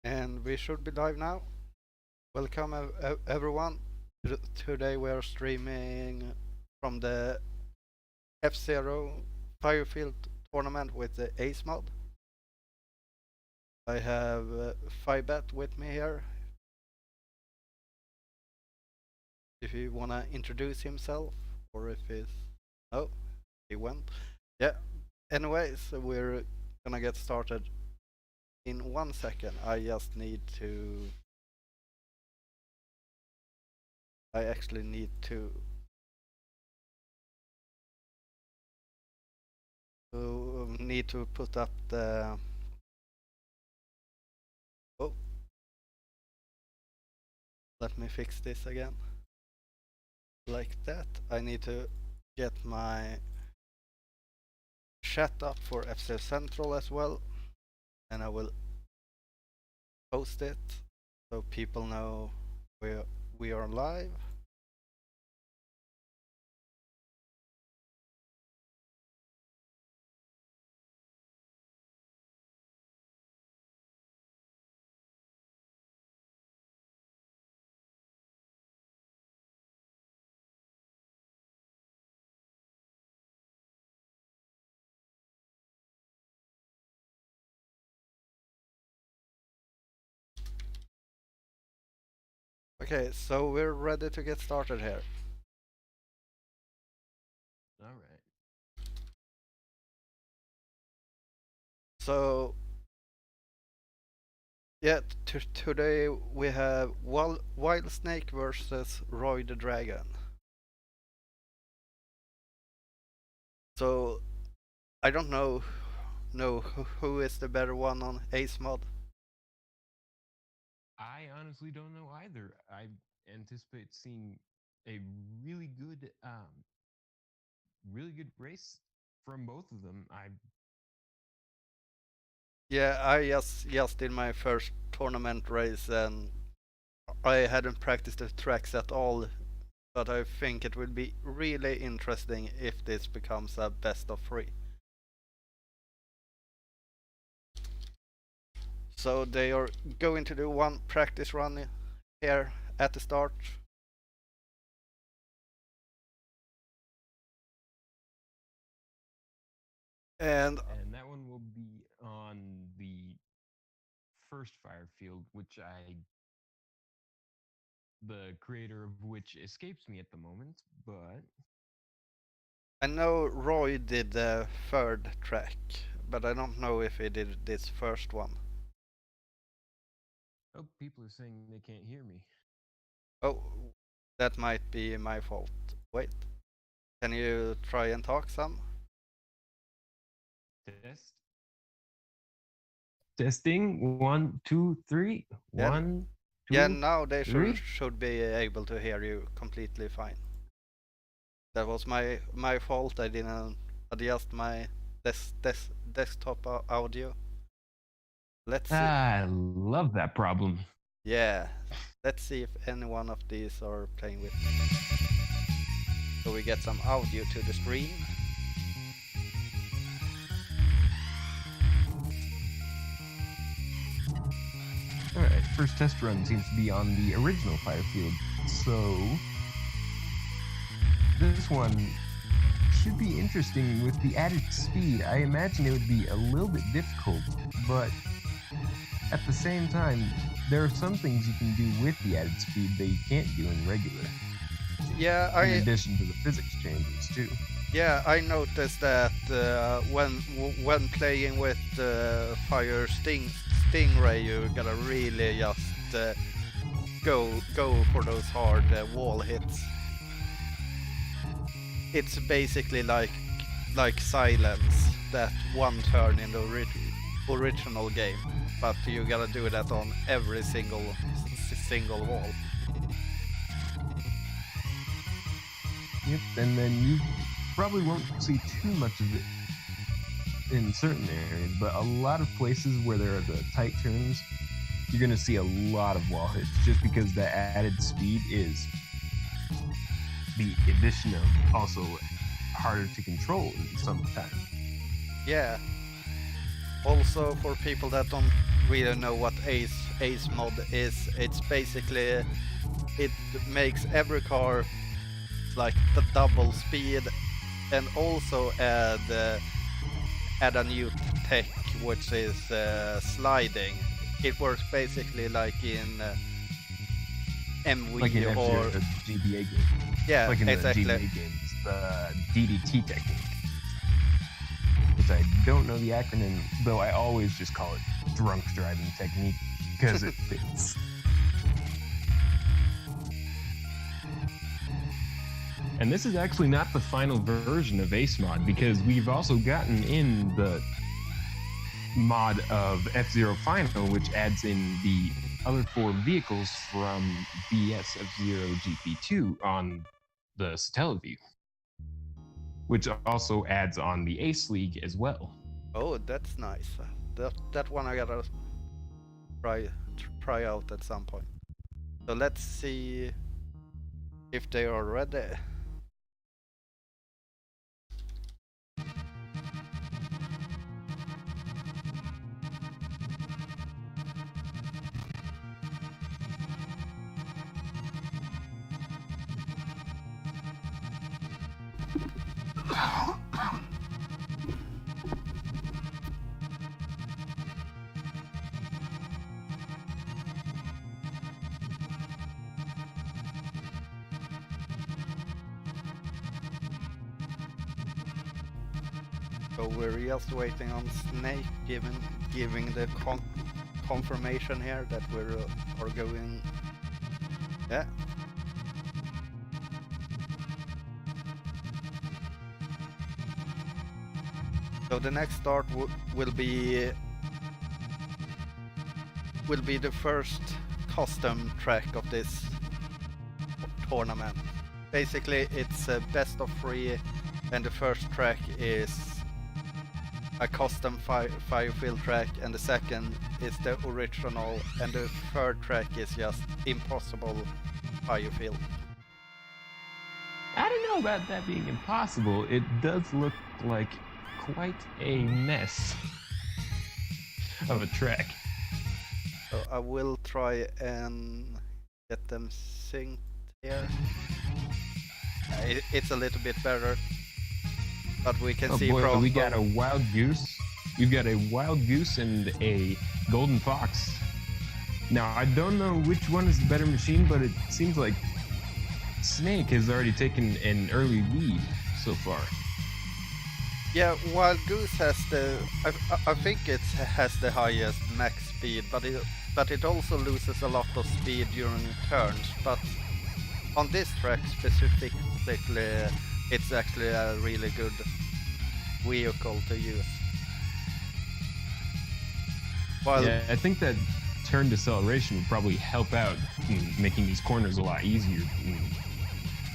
And we should be live now. Welcome everyone. Today we are streaming from the F0 Firefield tournament with the Ace mod. I have Fibet with me here. If you wanna introduce himself, or if he's... Oh, he went. Yeah, anyways, we're gonna get started in 1 second. I just need to... I actually need to put up the... Oh, let me fix this again. Like that. I need to get my chat up for FC Central as well, and I will post it so people know we are live. Okay, so we're ready to get started here. All right. So yeah, today we have Wild Snake versus RoyTheDragon. So I don't know who is the better one on Ace mod. I honestly don't know either. I anticipate seeing a really good, really good race from both of them. Yeah, I just did my first tournament race and I hadn't practiced the tracks at all, but I think it will be really interesting if this becomes a best of 3. So they are going to do one practice run here at the start. And that one will be on the first fire field, the creator of which escapes me at the moment, but I know Roy did the third track, but I don't know if he did this first one. oh, people are saying they can't hear me. Oh, that might be my fault. Wait, can you try and talk some? Test. Testing. 1, 2, 3. Yeah, 1, 2, yeah. Now they 3. should be able to hear you completely fine. That was my fault. I didn't adjust my desktop audio. Let's see. I love that problem. Yeah, let's see if any one of these are playing with me. So we get some audio to the stream. Alright, first test run seems to be on the original Firefield, so this one should be interesting with the added speed. I imagine it would be a little bit difficult, but at the same time, there are some things you can do with the added speed that you can't do in regular. Yeah, in addition to the physics changes too. Yeah, I noticed that when playing with Fire Stingray, you gotta really just go for those hard wall hits. It's basically like Silence, that one turn in the original game, but you gotta do that on every single wall. Yep, and then you probably won't see too much of it in certain areas, but a lot of places where there are the tight turns, you're going to see a lot of wall hits just because the added speed is the addition of also harder to control sometimes. Yeah. Also, for people that don't really know what Ace Ace mod is it's basically it makes every car like the double speed, and also add a new tech which is sliding. It works basically like in MV like in or F-Zero GBA games. yeah, Like in exactly. the GBA games, the DDT technique, which I don't know the acronym, though I always just call it drunk driving technique because it fits. And this is actually not the final version of Ace Mod, because we've also gotten in the mod of F-Zero Final, which adds in the other 4 vehicles from BS F-Zero GP2 on the Satellaview, which also adds on the Ace League as well. Oh, that's nice. That one I gotta try out at some point. So let's see if they are ready. So we're just waiting on Snake giving the confirmation here that we are going. Yeah. So the next start will be the first custom track of this tournament. Basically, it's a best of 3, and the first track is a custom firefield track, and the second is the original, and the third track is just impossible firefield. I don't know about that being impossible. It does look like quite a mess of a track. So I will try and get them synced here. It's a little bit better, but we can see from we got a wild goose. We've got a wild goose and a golden fox. Now I don't know which one is the better machine, but it seems like Snake has already taken an early lead so far. Yeah, Wild Goose has the. I think it has the highest max speed, but it also loses a lot of speed during turns. But on this track specifically, it's actually a really good vehicle to use. Yeah, I think that turn deceleration would probably help out in making these corners a lot easier in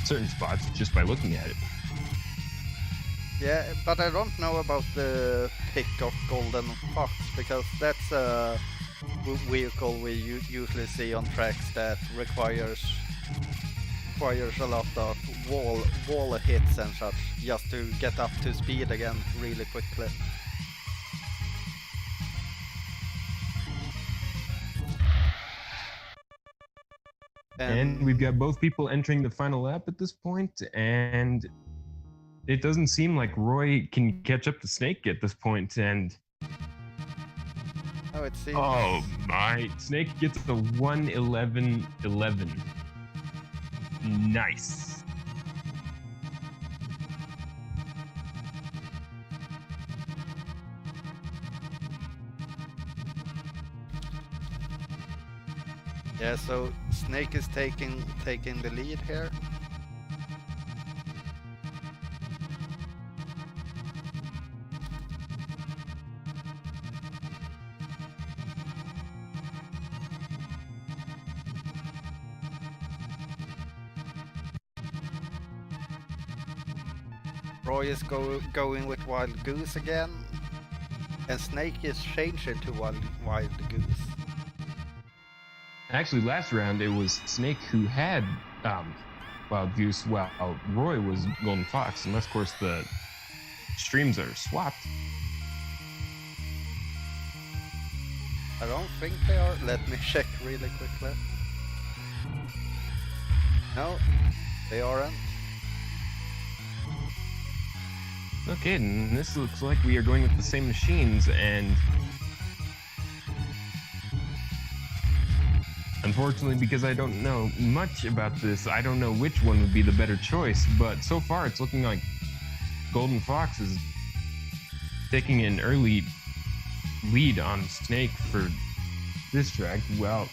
certain spots just by looking at it. Yeah, but I don't know about the pick of Golden Fox, because that's a vehicle we usually see on tracks that requires a lot of wall hits and such, just to get up to speed again really quickly. And we've got both people entering the final lap at this point, and it doesn't seem like Roy can catch up to Snake at this point, and oh, it seems... oh my, Snake gets the 1:11:11. Nice. Yeah, so Snake is taking the lead here. Roy is going with Wild Goose again, and Snake is changing to Wild Goose. Actually, last round it was Snake who had Wild Goose, while Roy was Golden Fox, unless of course the streams are swapped. I don't think they are. Let me check really quickly. No, they aren't. Okay, and this looks like we are going with the same machines, and unfortunately, because I don't know much about this, I don't know which one would be the better choice, but so far it's looking like Golden Fox is taking an early lead on Snake for this track. Well,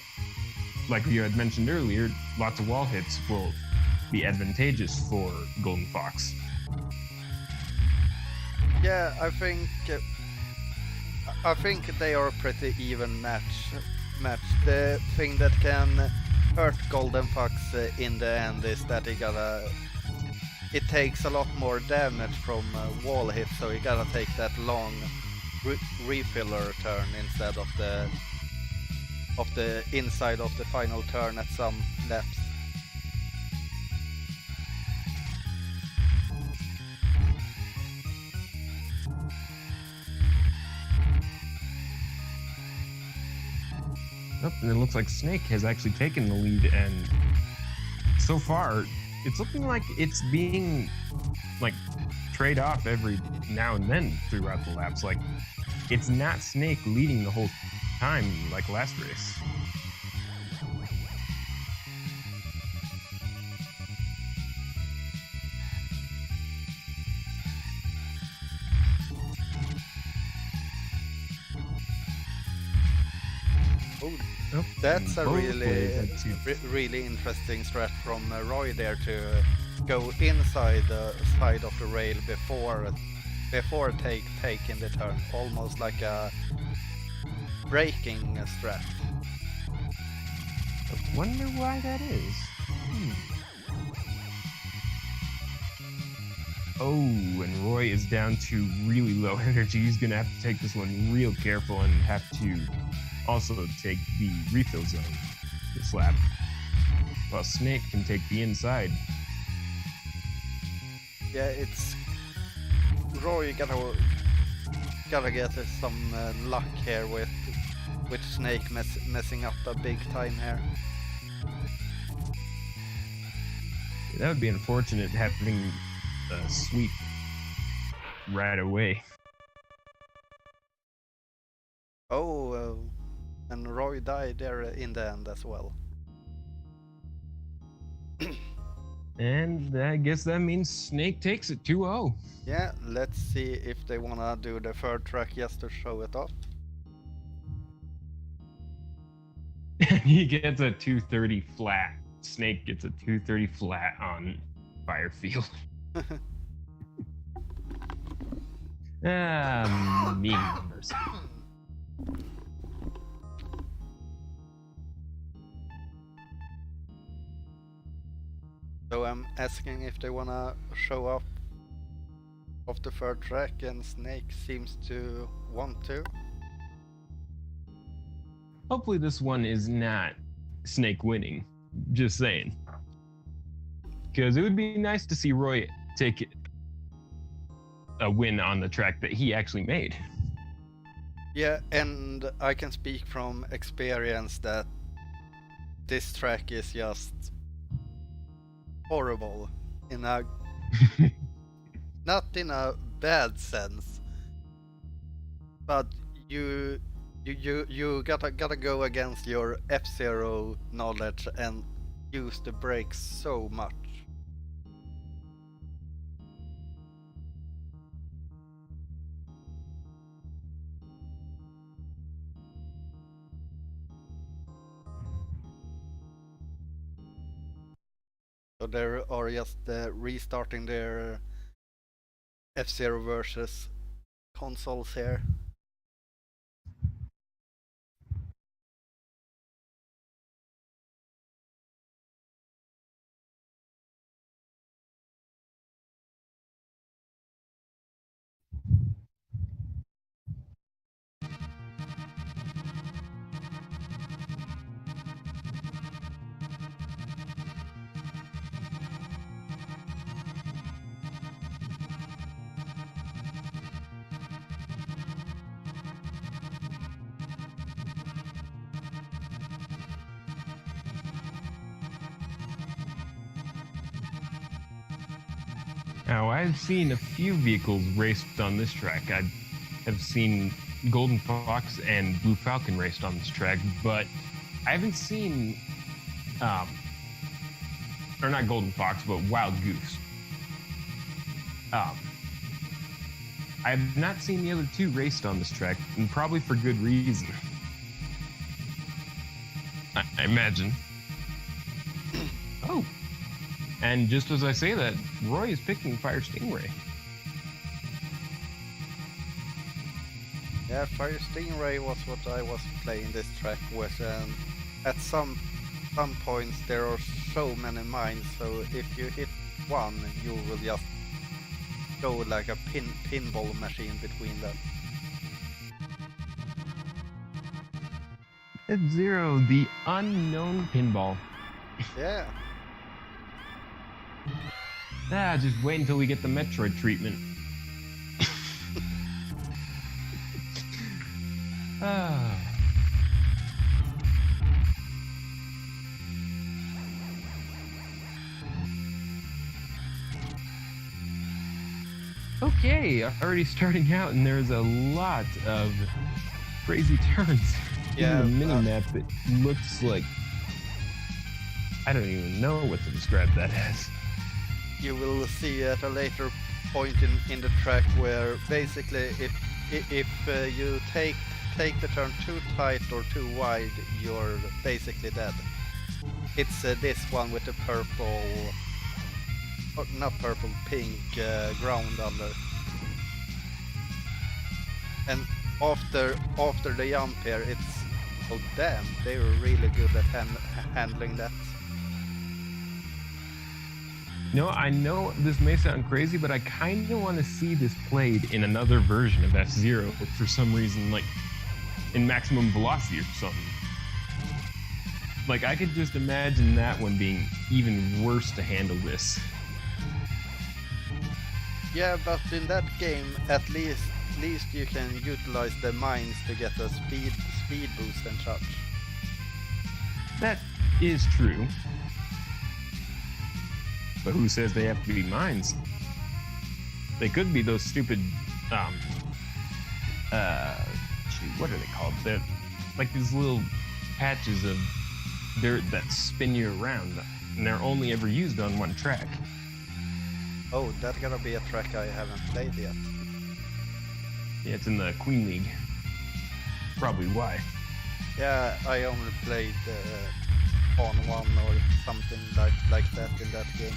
like you had mentioned earlier, lots of wall hits will be advantageous for Golden Fox. Yeah, I think they are a pretty even match. The thing that can hurt Golden Fox in the end is that it takes a lot more damage from wall hits, so he gotta take that long refiller turn instead of the inside of the final turn at some laps. Oh, and it looks like Snake has actually taken the lead, and so far it's looking like it's being like trade off every now and then throughout the laps. Like it's not Snake leading the whole time like last race. Oh, that's a really interesting strat from Roy there to go inside the side of the rail before taking the turn, almost like a braking strat. I wonder why that is. Oh, and Roy is down to really low energy. He's gonna have to take this one real careful and have to also take the refill zone this lap, while Snake can take the inside. Yeah, it's Roy gotta get some luck here with Snake messing up a big time here. Yeah, that would be unfortunate having a sweep right away. Oh, and Roy died there in the end as well. And I guess that means Snake takes it 2-0. Yeah, let's see if they wanna do the third track just to show it off. He gets a 230 flat. Snake gets a 230 flat on Firefield. Mean numbers. So I'm asking if they wanna show up of the third track, and Snake seems to want to. Hopefully this one is not Snake winning. Just saying. Because it would be nice to see Roy take a win on the track that he actually made. Yeah, and I can speak from experience that this track is just horrible in a not in a bad sense, but you gotta go against your F-Zero knowledge and use the brakes so much. So they are just restarting their F-Zero versus consoles here. Now, I've seen a few vehicles raced on this track. I have seen Golden Fox and Blue Falcon raced on this track, but I haven't seen, or not Golden Fox, but Wild Goose. I have not seen the other two raced on this track, and probably for good reason. I imagine. Oh. And just as I say that, Roy is picking Fire Stingray. Yeah, Fire Stingray was what I was playing this track with, and at some points there are so many mines, so if you hit one, you will just go like a pinball machine between them. F-Zero, the unknown pinball. Yeah. Just wait until we get the Metroid treatment. Okay, already starting out, and there's a lot of crazy turns. Yeah, even the mini-map, it looks like... I don't even know what to describe that as. You will see at a later point in the track where basically if you take the turn too tight or too wide, you're basically dead. It's this one with the purple, or not purple, pink ground under. And after the jump here, it's, oh damn, they were really good at handling that. No, I know this may sound crazy, but I kind of want to see this played in another version of F-Zero for some reason, like in maximum velocity or something. Like, I could just imagine that one being even worse to handle this. Yeah, but in that game, at least you can utilize the mines to get a speed boost and such. That is true. But who says they have to be mines? They could be those stupid, what are they called? They're like these little patches of dirt that spin you around, and they're only ever used on one track. Oh, that's gonna be a track I haven't played yet. Yeah, it's in the Queen League. Probably why. Yeah, I only played on one or something like that in that game.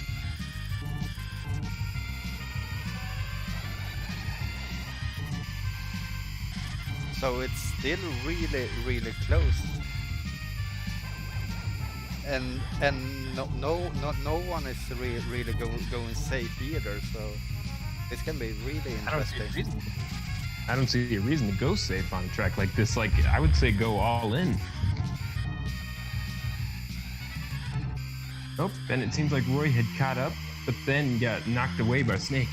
So it's still really close, and no one is really going safe either. So it's gonna be really interesting. I don't see a reason to go safe on a track like this. Like, I would say go all in. Nope, and it seems like Roy had caught up, but then got knocked away by Snake.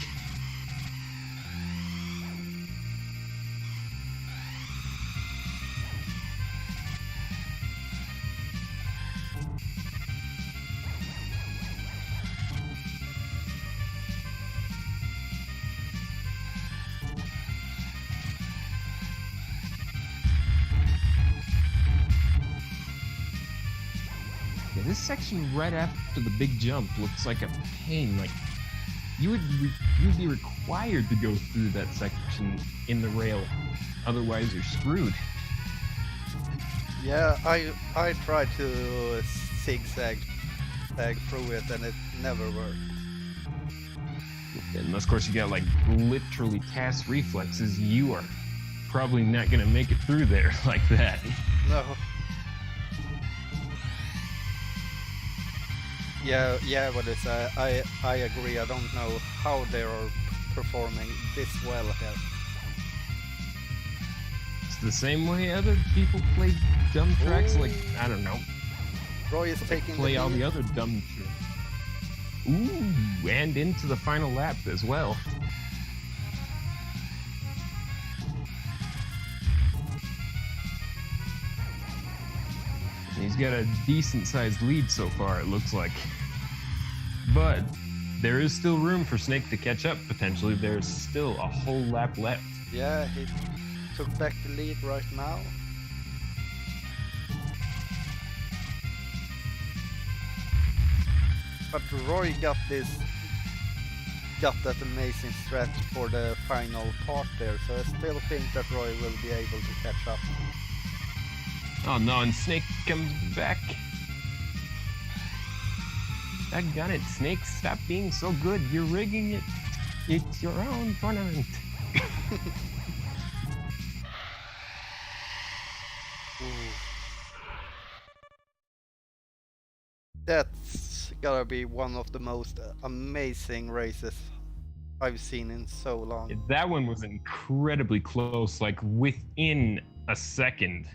This section right after the big jump looks like a pain. Like, you'd be required to go through that section in the rail, otherwise you're screwed. Yeah, I tried to zigzag through it and it never worked. And of course you got like literally task reflexes, you are probably not gonna make it through there like that. No. Yeah, but it's I agree. I don't know how they are performing this well here. It's the same way other people play dumb tracks. Like, I don't know. Roy is taking play all the other dumb tracks. Ooh, and into the final lap as well. He's got a decent-sized lead so far, it looks like. But there is still room for Snake to catch up. Potentially, there's still a whole lap left. Yeah, he took back the lead right now. But Roy got that amazing stretch for the final part there, so I still think that Roy will be able to catch up. Oh no, and Snake comes back. Daggone it, Snake, stop being so good. You're rigging it. It's your own tournament. That's gotta be one of the most amazing races I've seen in so long. That one was incredibly close, like within a second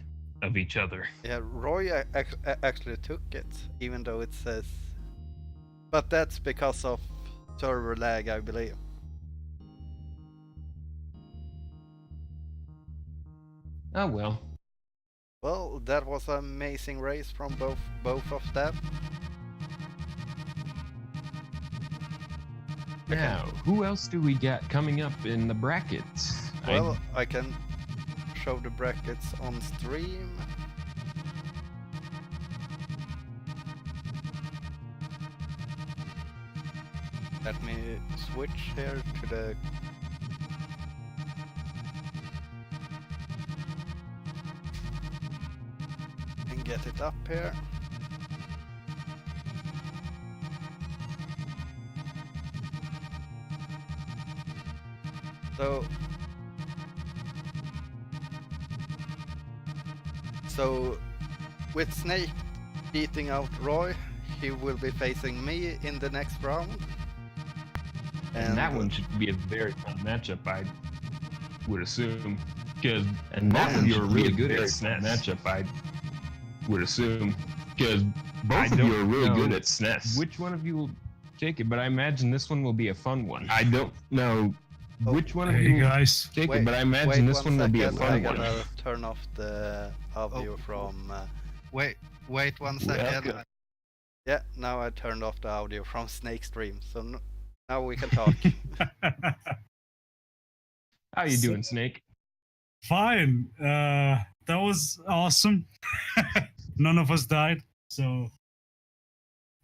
of each other. Yeah, Roy actually took it, even though it says... But that's because of server lag, I believe. Oh well. Well, that was an amazing race from both of them. Now, who else do we got coming up in the brackets? Well, I can show the brackets on stream. Let me switch here to the... and get it up here. So with Snake beating out Roy, he will be facing me in the next round. And that one should be a very fun matchup, I would assume. Because both of you are really good at SNES. Matchup, I would assume. Because both of you are really good at SNES. Which one of you will take it? But I imagine this one will be a fun one. I don't know which one of you guys take it, but I imagine this one will be a fun one. I'm gonna turn off the audio from... Wait 1 second. Yeah, now I turned off the audio from Snake stream, so now we can talk. How you doing, Snake? Fine. That was awesome. None of us died, so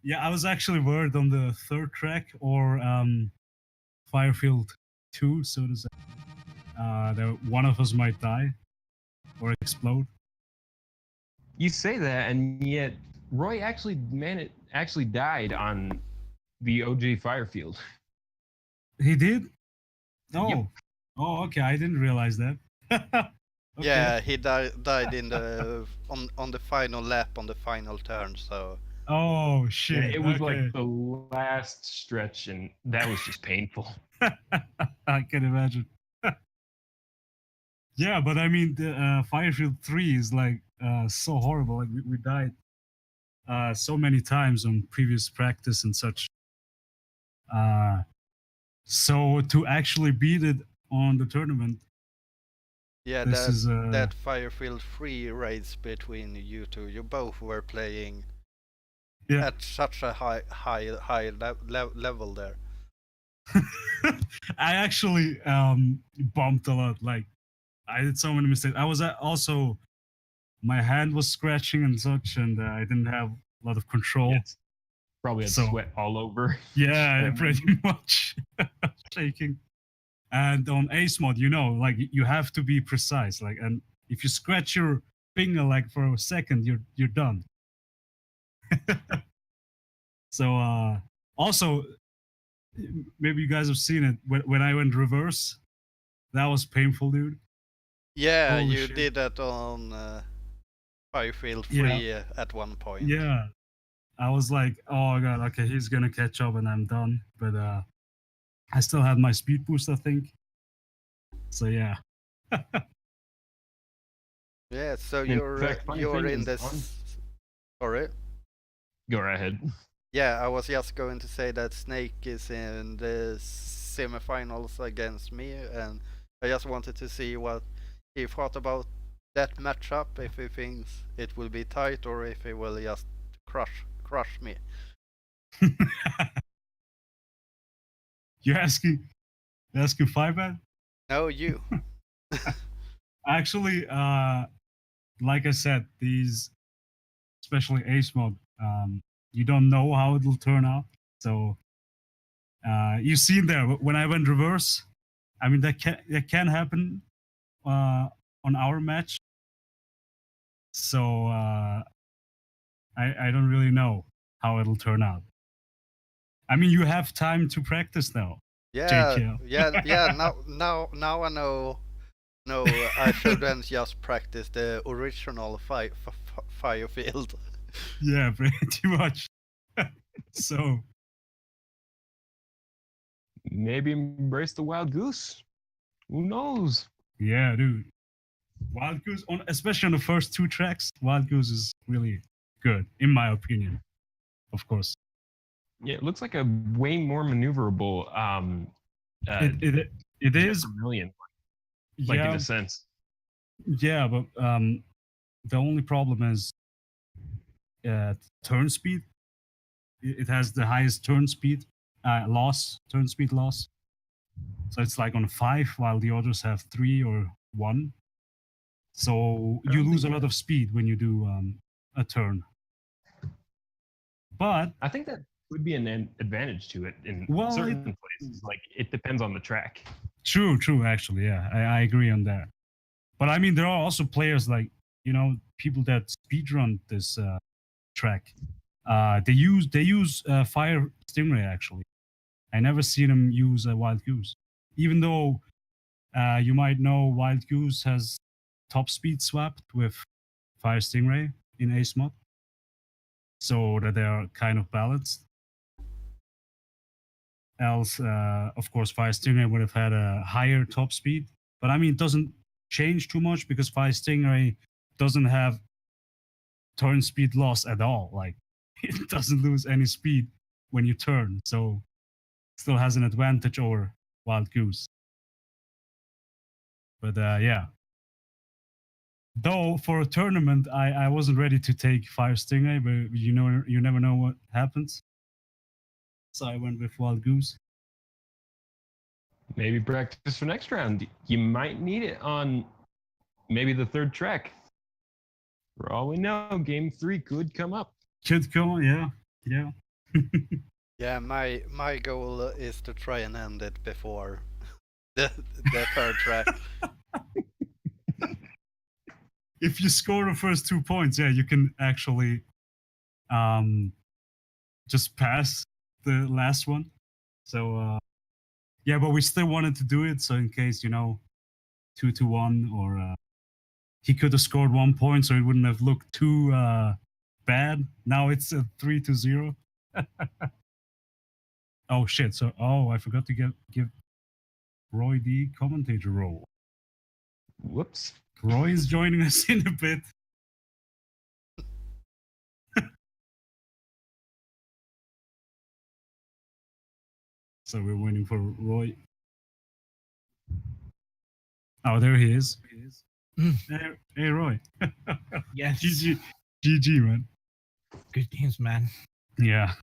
yeah, I was actually worried on the third track or Firefield 2, so to say, that one of us might die or explode. You say that, and yet Roy actually died on the OG Firefield. He did? Oh, Yep. Oh, okay. I didn't realize that. Okay. Yeah, he died in the on the final lap on the final turn. So. Oh shit! Yeah, it was like the last stretch, and that was just painful. I can imagine. Yeah, but I mean, the Firefield 3 is like so horrible. Like we died so many times on previous practice and such. So to actually beat it on the tournament. Yeah, that Firefield 3 race between you two, you both were playing at such a high level there. I actually bumped a lot. Like I did so many mistakes. I was also, my hand was scratching and such, and I didn't have a lot of control. Yes. Probably had sweat all over. Yeah, pretty much shaking. And on ace mode, you know, like you have to be precise. Like, and if you scratch your finger like for a second, you're done. So also, maybe you guys have seen it when I went reverse. That was painful, dude. Yeah, holy shit. Did that on Firefield 3 at one point. Yeah, I was like, oh god, okay, he's gonna catch up and I'm done. But I still had my speed boost, I think. So yeah. Yeah, so you're in this. Sorry. Go right ahead. Yeah, I was just going to say that Snake is in the semifinals against me, and I just wanted to see what he thought about that matchup. If he thinks it will be tight, or if he will just crush me. You're asking 5-bet? No, you. Actually, like I said, these, especially ace mode, you don't know how it will turn out. So you've seen there when I went reverse. I mean, that can happen on our match. So I don't really know how it'll turn out. I mean, you have time to practice now. Yeah, JKL. yeah. Now I know. No, I shouldn't just practice the original fire field. Yeah, pretty much. So Maybe embrace the wild goose. Who knows? yeah, dude. Wild Goose, especially on the first 2 tracks, Wild Goose is really good, in my opinion. Of course, Yeah, it looks like a way more maneuverable. it is. Million, like in Yeah, a sense. yeah, but the only problem is turn speed. It has the highest turn speed loss. So it's like on 5, while the others have 3 or 1. So you lose a lot of speed when you do a turn. But I think that would be an advantage to it in Well, certain places. Like it depends on the track. True. Actually, yeah, I agree on that. But I mean, there are also players like people that speedrun this track. They use Fire Stingray actually. I never seen them use a Wild Goose, even though you might know Wild Goose has top speed swapped with Fire Stingray in Ace mod, so that they are kind of balanced. Else, of course, Fire Stingray would have had a higher top speed. But I mean, it doesn't change too much because Fire Stingray doesn't have turn speed loss at all. Like, it doesn't lose any speed when you turn. So, still has an advantage over Wild Goose. But yeah. Though for a tournament, I wasn't ready to take Fire Stingray, but you never know what happens. So I went with Wild Goose. Maybe practice for next round. You might need it on maybe the 3rd track. For all we know, game 3 could come up. Could come, yeah. Yeah, my goal is to try and end it before the 3rd track. If you score the first 2 points, yeah, you can actually just pass the last one. So yeah, but we still wanted to do it, so in case 2-1, or he could have scored 1 point, so it wouldn't have looked too bad. Now it's a 3-0. Oh shit! So I forgot to give Roy the commentator role. Whoops. Roy is joining us in a bit. So we're waiting for Roy. Oh, there he is. Hey, Roy. Yes. GG, man. Good games, man. Yeah.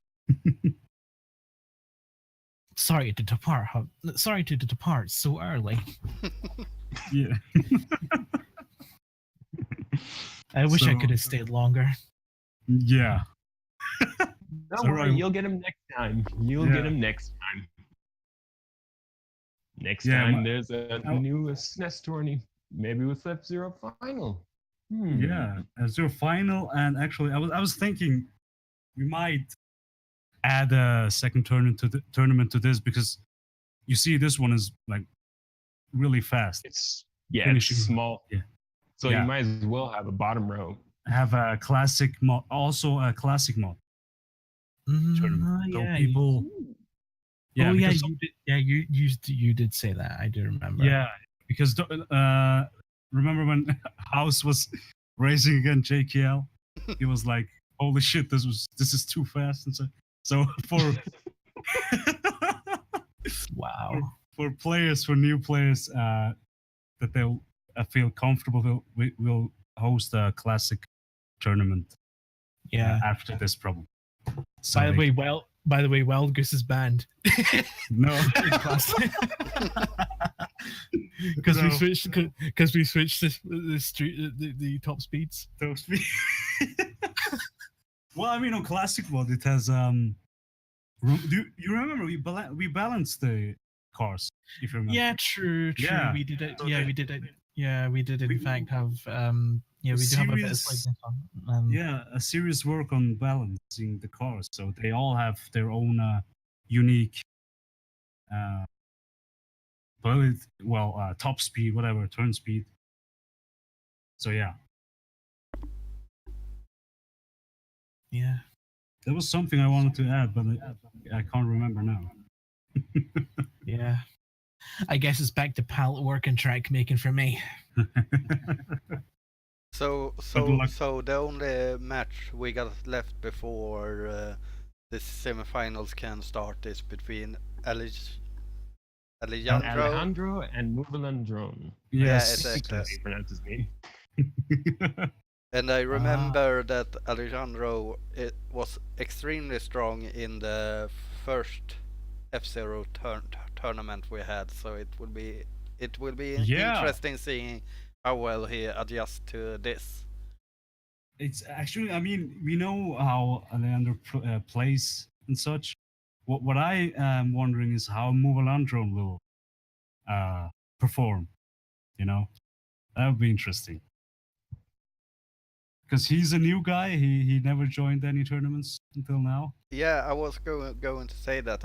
Sorry to depart. Sorry to depart so early. Yeah. I wish I could have stayed longer. Yeah. Don't worry, you'll get him next time. You'll get him next time. Next time there's a new SNES tourney, maybe with F-Zero Final. Yeah, F-Zero Final, and actually, I was thinking we might add a second tournament to this, because you see this one is like really fast. It's small. Yeah. So you might as well have a bottom row. Have a classic mod, also a classic mod. Tournament. So Yeah. people. Yeah, you did. Yeah, you did say that. I do remember. Yeah, because remember when House was racing against JKL? He was like, "Holy shit, this is too fast," and so for wow, for new players that they'll feel comfortable, we'll host a classic tournament. Yeah, after this problem. So by the way, by the way, Wild Goose is banned. No. In class. Because No. we switched the top speeds. Top speed. Well, I mean, on classic mode, it has do you remember we balanced the cars? If you remember. Yeah, true. Yeah. We did it. So Yeah, they- we did it. Yeah, we did in we- fact have yeah, we do have a bit of serious- slightness on. Yeah, a serious work on balancing the cars, so they all have their own unique top speed, whatever, turn speed. So yeah, Yeah. there was something I wanted to add, but I can't remember now. Yeah. I guess it's back to palette work and track making for me. So the only match we got left before the semifinals can start is between Alejandro and Mubalandron. Yes, exactly. That's how you pronounce his name. And I remember that Alejandro was extremely strong in the first F-Zero tournament we had, so it will be Yeah. interesting seeing how well he adjusts to this. It's actually, I mean, we know how Alejandro plays and such. What I am wondering is how Mubalandron will perform. You know, that would be interesting. Because he's a new guy. He never joined any tournaments until now. Yeah, I was going to say that.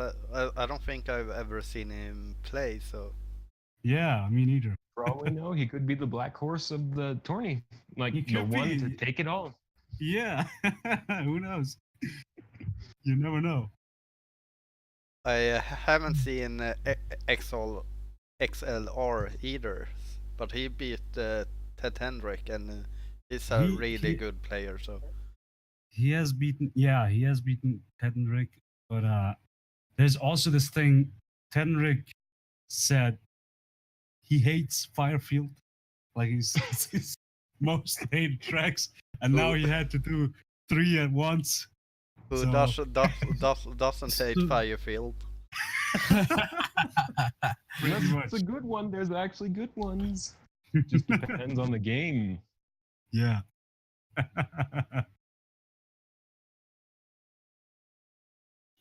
I don't think I've ever seen him play, so Yeah, me neither. For all we know, he could be the black horse of the tourney, like He the could one be. to take it all. Yeah, who knows? You never know. I haven't seen XLR either, but he beat Ted Hendrick, and he's a really good player. So He has beaten Teddenrick, but there's also this thing. Teddenrick said he hates Firefield, like his most hated tracks, and now he had to do 3 at once. who So- doesn't hate Firefield? Pretty much. It's a good one. There's actually good ones. Just depends on the game. Yeah.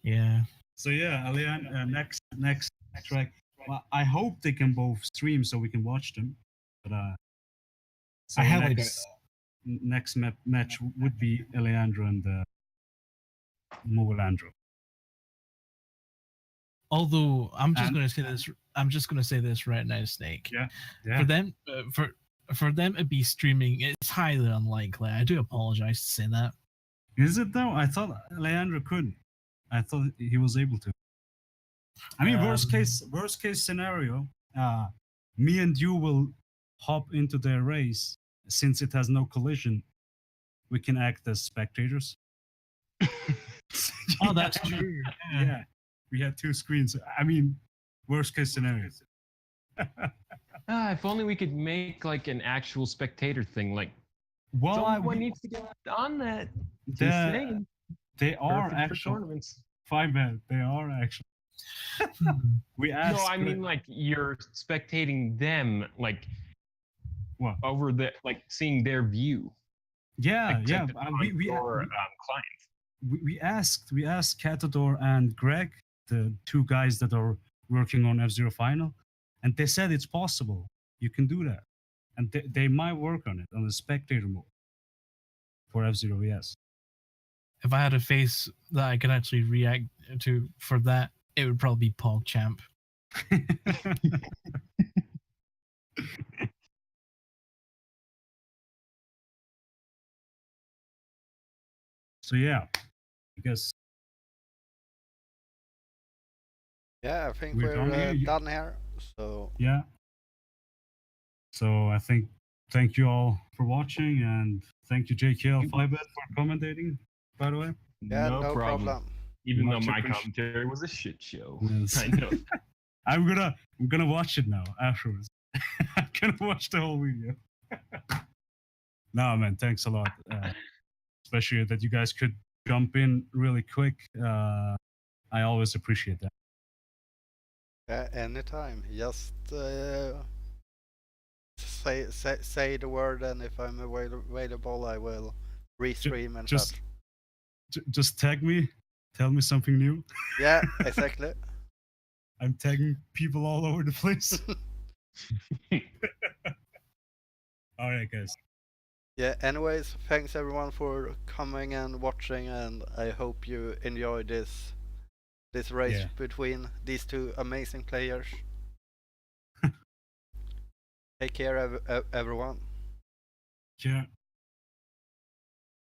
Yeah. So yeah, Alian, next track. Well, I hope they can both stream so we can watch them. But so I highly next match would be Eleandro and Movalandro. Although I'm just And- going to say this right now, Snake. Yeah. For them to be streaming, it's highly unlikely. I do apologize to say that. Is it though? I thought Leandro couldn't. I thought he was able to. I mean, worst case scenario, me and you will hop into their race since it has no collision. We can act as spectators. Oh, that's true. Yeah, we had 2 screens. I mean, worst case scenario. If only we could make like an actual spectator thing. Like Well, someone needs to get on that. Just saying. they are Perfect for actual tournaments. 5-man. They are actually. We asked. No, I mean like you're spectating them, like What? over the like seeing their view. Yeah, like, yeah. to We client. we asked Catador and Greg, the 2 guys that are working on F-Zero Final, and they said it's possible. You can do that, and they might work on it on the spectator mode for F-Zero. Yes. If I had a face that I could actually react to for that, it would probably be PogChamp. So yeah, I guess Yeah, I think We're we're done here. done here. So yeah. So I think thank you all for watching, and thank you JKL Flybet for commentating. By the way, yeah, no problem. Even Much though my appreciated. commentary was a shit show. Yes. I know. I'm gonna watch it now afterwards. I'm gonna watch the whole video. No, man, thanks a lot. Especially that you guys could jump in really quick. I always appreciate that. Anytime. Just say the word, and if I'm available, I will restream and just- such. Just tag me, tell me something new. Yeah, exactly. I'm tagging people all over the place. All right, guys. Yeah, anyways, thanks everyone for coming and watching, and I hope you enjoyed this race Yeah. between these two amazing players. Take care, everyone. Yeah.